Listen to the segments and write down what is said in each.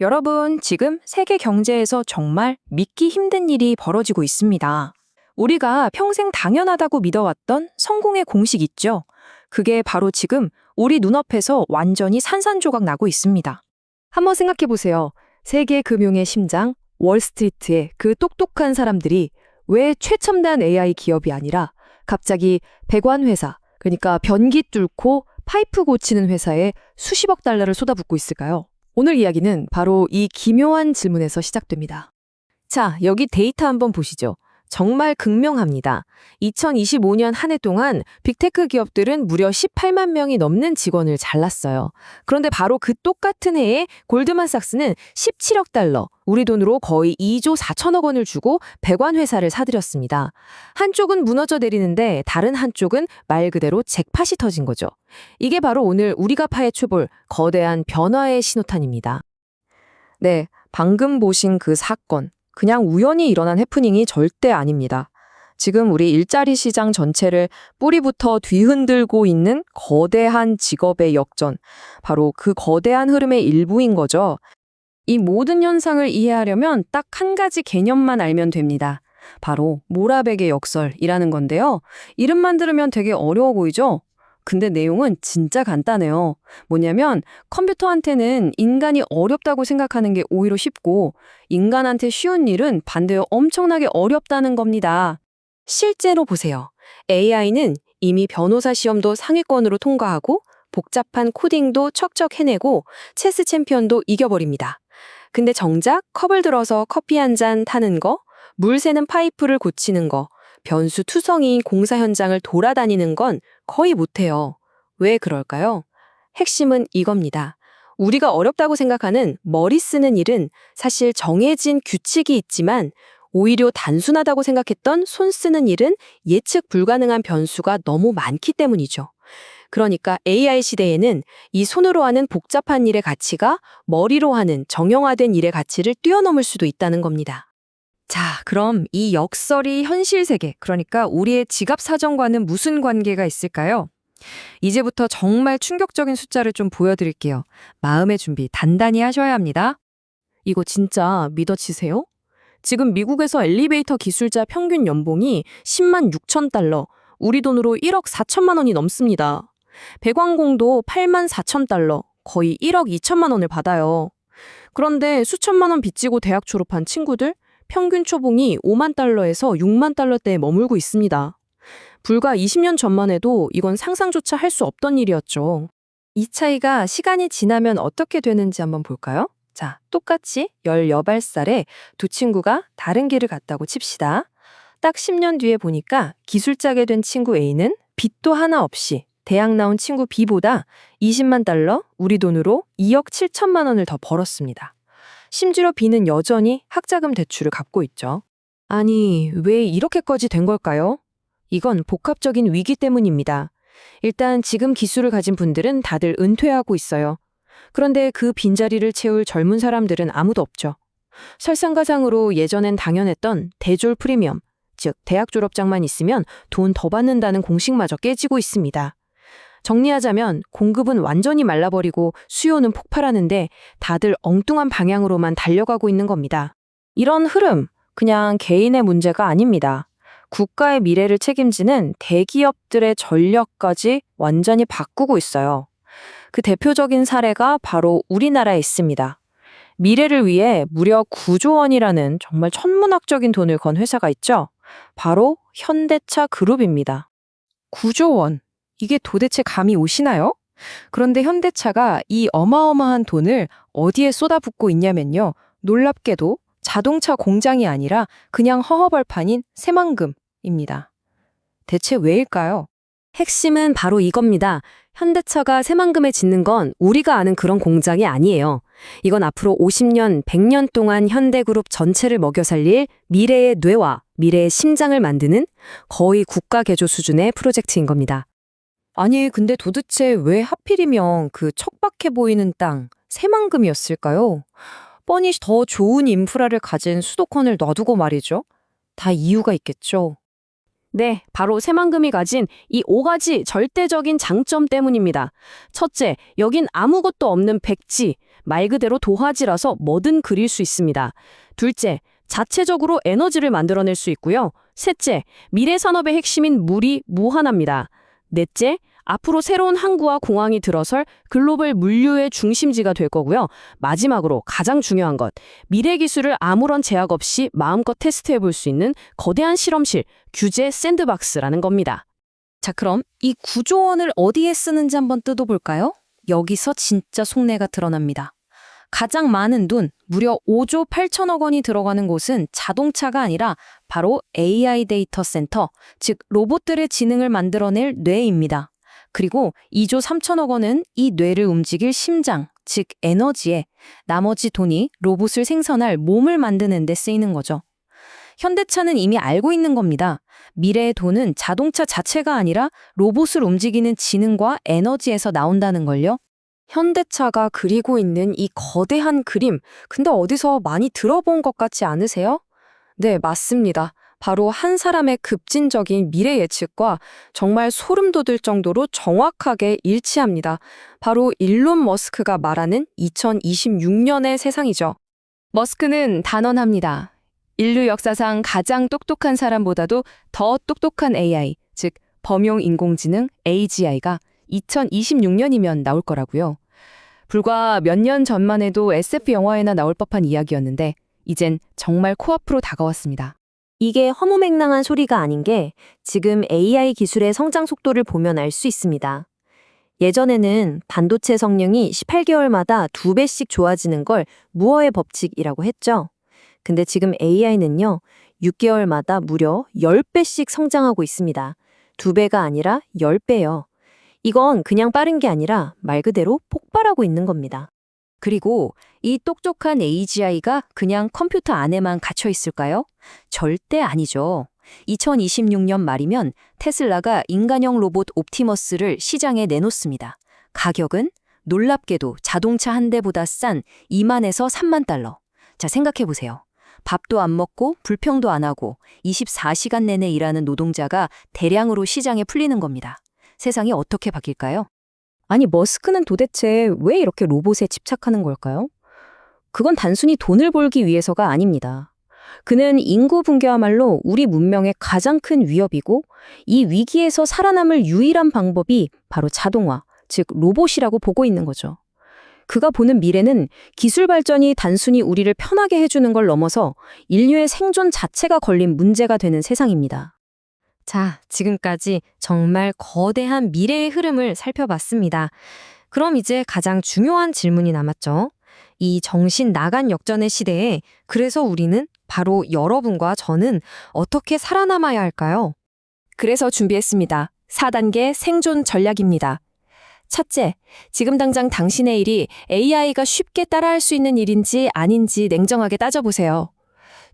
여러분, 지금 세계 경제에서 정말 믿기 힘든 일이 벌어지고 있습니다. 우리가 평생 당연하다고 믿어왔던 성공의 공식 있죠? 그게 바로 지금 우리 눈앞에서 완전히 산산조각 나고 있습니다. 한번 생각해 보세요. 세계 금융의 심장, 월스트리트의 그 똑똑한 사람들이 왜 최첨단 AI 기업이 아니라 갑자기 배관 회사, 그러니까 변기 뚫고 파이프 고치는 회사에 수십억 달러를 쏟아붓고 있을까요? 오늘 이야기는 바로 이 기묘한 질문에서 시작됩니다. 자, 여기 데이터 한번 보시죠. 정말 극명합니다. 2025년 한 해 동안 빅테크 기업들은 무려 18만 명이 넘는 직원을 잘랐어요. 그런데 바로 그 똑같은 해에 골드만삭스는 17억 달러, 우리 돈으로 거의 2조 4천억 원을 주고 배관 회사를 사들였습니다. 한쪽은 무너져 내리는데 다른 한쪽은 말 그대로 잭팟이 터진 거죠. 이게 바로 오늘 우리가 파헤쳐볼 거대한 변화의 신호탄입니다. 네, 방금 보신 그 사건, 그냥 우연히 일어난 해프닝이 절대 아닙니다. 지금 우리 일자리 시장 전체를 뿌리부터 뒤흔들고 있는 거대한 직업의 역전, 바로 그 거대한 흐름의 일부인 거죠. 이 모든 현상을 이해하려면 딱 한 가지 개념만 알면 됩니다. 바로 모라백의 역설이라는 건데요. 이름만 들으면 되게 어려워 보이죠? 근데 내용은 진짜 간단해요. 뭐냐면 컴퓨터한테는 인간이 어렵다고 생각하는 게 오히려 쉽고 인간한테 쉬운 일은 반대로 엄청나게 어렵다는 겁니다. 실제로 보세요. AI는 이미 변호사 시험도 상위권으로 통과하고 복잡한 코딩도 척척 해내고 체스 챔피언도 이겨버립니다. 근데 정작 컵을 들어서 커피 한 잔 타는 거, 물 새는 파이프를 고치는 거, 변수 투성이인 공사 현장을 돌아다니는 건 거의 못해요. 왜 그럴까요? 핵심은 이겁니다. 우리가 어렵다고 생각하는 머리 쓰는 일은 사실 정해진 규칙이 있지만 오히려 단순하다고 생각했던 손 쓰는 일은 예측 불가능한 변수가 너무 많기 때문이죠. 그러니까 AI 시대에는 이 손으로 하는 복잡한 일의 가치가 머리로 하는 정형화된 일의 가치를 뛰어넘을 수도 있다는 겁니다. 자, 그럼 이 역설이 현실 세계, 그러니까 우리의 지갑 사정과는 무슨 관계가 있을까요? 이제부터 정말 충격적인 숫자를 좀 보여드릴게요. 마음의 준비 단단히 하셔야 합니다. 이거 진짜 믿어지세요? 지금 미국에서 엘리베이터 기술자 평균 연봉이 10만 6천 달러, 우리 돈으로 1억 4천만 원이 넘습니다. 배관공도 8만 4천 달러, 거의 1억 2천만 원을 받아요. 그런데 수천만 원 빚지고 대학 졸업한 친구들, 평균 초봉이 5만 달러에서 6만 달러대에 머물고 있습니다. 불과 20년 전만 해도 이건 상상조차 할 수 없던 일이었죠. 이 차이가 시간이 지나면 어떻게 되는지 한번 볼까요? 자, 똑같이 18살에 두 친구가 다른 길을 갔다고 칩시다. 딱 10년 뒤에 보니까 기술자게 된 친구 A는 빚도 하나 없이 대학 나온 친구 B보다 20만 달러, 우리 돈으로 2억 7천만 원을 더 벌었습니다. 심지어 B는 여전히 학자금 대출을 갚고 있죠. 아니, 왜 이렇게까지 된 걸까요? 이건 복합적인 위기 때문입니다. 일단 지금 기술을 가진 분들은 다들 은퇴하고 있어요. 그런데 그 빈자리를 채울 젊은 사람들은 아무도 없죠. 설상가상으로 예전엔 당연했던 대졸 프리미엄, 즉 대학 졸업장만 있으면 돈 더 받는다는 공식마저 깨지고 있습니다. 정리하자면 공급은 완전히 말라버리고 수요는 폭발하는데 다들 엉뚱한 방향으로만 달려가고 있는 겁니다. 이런 흐름, 그냥 개인의 문제가 아닙니다. 국가의 미래를 책임지는 대기업들의 전략까지 완전히 바꾸고 있어요. 그 대표적인 사례가 바로 우리나라에 있습니다. 미래를 위해 무려 9조 원이라는 정말 천문학적인 돈을 건 회사가 있죠. 바로 현대차 그룹입니다. 9조 원. 이게 도대체 감이 오시나요? 그런데 현대차가 이 어마어마한 돈을 어디에 쏟아붓고 있냐면요. 놀랍게도 자동차 공장이 아니라 그냥 허허벌판인 새만금입니다. 대체 왜일까요? 핵심은 바로 이겁니다. 현대차가 새만금에 짓는 건 우리가 아는 그런 공장이 아니에요. 이건 앞으로 50년, 100년 동안 현대그룹 전체를 먹여 살릴 미래의 뇌와 미래의 심장을 만드는 거의 국가 개조 수준의 프로젝트인 겁니다. 아니, 근데 도대체 왜 하필이면 그 척박해 보이는 땅, 새만금이었을까요? 뻔히 더 좋은 인프라를 가진 수도권을 놔두고 말이죠. 다 이유가 있겠죠. 네, 바로 새만금이 가진 이 5가지 절대적인 장점 때문입니다. 첫째, 여긴 아무것도 없는 백지, 말 그대로 도화지라서 뭐든 그릴 수 있습니다. 둘째, 자체적으로 에너지를 만들어낼 수 있고요. 셋째, 미래 산업의 핵심인 물이 무한합니다. 넷째, 앞으로 새로운 항구와 공항이 들어설 글로벌 물류의 중심지가 될 거고요. 마지막으로 가장 중요한 것, 미래 기술을 아무런 제약 없이 마음껏 테스트해 볼 수 있는 거대한 실험실, 규제 샌드박스라는 겁니다. 자, 그럼 이 9조 원을 어디에 쓰는지 한번 뜯어볼까요? 여기서 진짜 속내가 드러납니다. 가장 많은 돈, 무려 5조 8천억 원이 들어가는 곳은 자동차가 아니라 바로 AI 데이터 센터, 즉 로봇들의 지능을 만들어낼 뇌입니다. 그리고 2조 3천억 원은 이 뇌를 움직일 심장, 즉 에너지에, 나머지 돈이 로봇을 생산할 몸을 만드는 데 쓰이는 거죠. 현대차는 이미 알고 있는 겁니다. 미래의 돈은 자동차 자체가 아니라 로봇을 움직이는 지능과 에너지에서 나온다는 걸요. 현대차가 그리고 있는 이 거대한 그림, 근데 어디서 많이 들어본 것 같지 않으세요? 네, 맞습니다. 바로 한 사람의 급진적인 미래 예측과 정말 소름 돋을 정도로 정확하게 일치합니다. 바로 일론 머스크가 말하는 2026년의 세상이죠. 머스크는 단언합니다. 인류 역사상 가장 똑똑한 사람보다도 더 똑똑한 AI, 즉 범용 인공지능 AGI가 2026년이면 나올 거라고요. 불과 몇 년 전만 해도 SF 영화에나 나올 법한 이야기였는데 이젠 정말 코앞으로 다가왔습니다. 이게 허무맹랑한 소리가 아닌 게 지금 AI 기술의 성장 속도를 보면 알 수 있습니다. 예전에는 반도체 성능이 18개월마다 2배씩 좋아지는 걸 무어의 법칙이라고 했죠. 근데 지금 AI는요, 6개월마다 무려 10배씩 성장하고 있습니다. 2배가 아니라 10배요. 이건 그냥 빠른 게 아니라 말 그대로 폭발하고 있는 겁니다. 그리고 이 똑똑한 AGI가 그냥 컴퓨터 안에만 갇혀 있을까요? 절대 아니죠. 2026년 말이면 테슬라가 인간형 로봇 옵티머스를 시장에 내놓습니다. 가격은 놀랍게도 자동차 한 대보다 싼 2만에서 3만 달러. 자, 생각해보세요. 밥도 안 먹고 불평도 안 하고 24시간 내내 일하는 노동자가 대량으로 시장에 풀리는 겁니다. 세상이 어떻게 바뀔까요? 아니, 머스크는 도대체 왜 이렇게 로봇에 집착하는 걸까요? 그건 단순히 돈을 벌기 위해서가 아닙니다. 그는 인구 붕괴야말로 우리 문명의 가장 큰 위협이고 이 위기에서 살아남을 유일한 방법이 바로 자동화, 즉 로봇이라고 보고 있는 거죠. 그가 보는 미래는 기술 발전이 단순히 우리를 편하게 해주는 걸 넘어서 인류의 생존 자체가 걸린 문제가 되는 세상입니다. 자, 지금까지 정말 거대한 미래의 흐름을 살펴봤습니다. 그럼 이제 가장 중요한 질문이 남았죠. 이 정신 나간 역전의 시대에 그래서 우리는 바로 여러분과 저는 어떻게 살아남아야 할까요? 그래서 준비했습니다. 4단계 생존 전략입니다. 첫째, 지금 당장 당신의 일이 AI가 쉽게 따라할 수 있는 일인지 아닌지 냉정하게 따져보세요.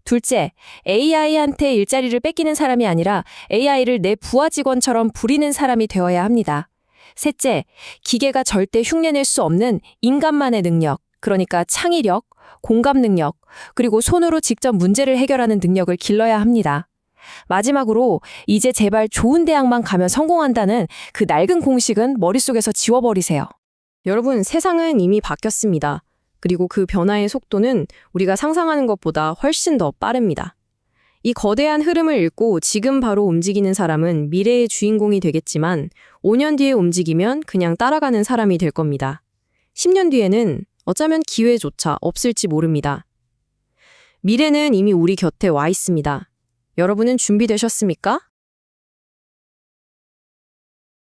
둘째, AI한테 일자리를 뺏기는 사람이 아니라 AI를 내 부하 직원처럼 부리는 사람이 되어야 합니다. 셋째, 기계가 절대 흉내낼 수 없는 인간만의 능력, 그러니까 창의력, 공감 능력, 그리고 손으로 직접 문제를 해결하는 능력을 길러야 합니다. 마지막으로 이제 제발 좋은 대학만 가면 성공한다는 그 낡은 공식은 머릿속에서 지워버리세요. 여러분, 세상은 이미 바뀌었습니다. 그리고 그 변화의 속도는 우리가 상상하는 것보다 훨씬 더 빠릅니다. 이 거대한 흐름을 읽고 지금 바로 움직이는 사람은 미래의 주인공이 되겠지만 5년 뒤에 움직이면 그냥 따라가는 사람이 될 겁니다. 10년 뒤에는 어쩌면 기회조차 없을지 모릅니다. 미래는 이미 우리 곁에 와 있습니다. 여러분은 준비되셨습니까?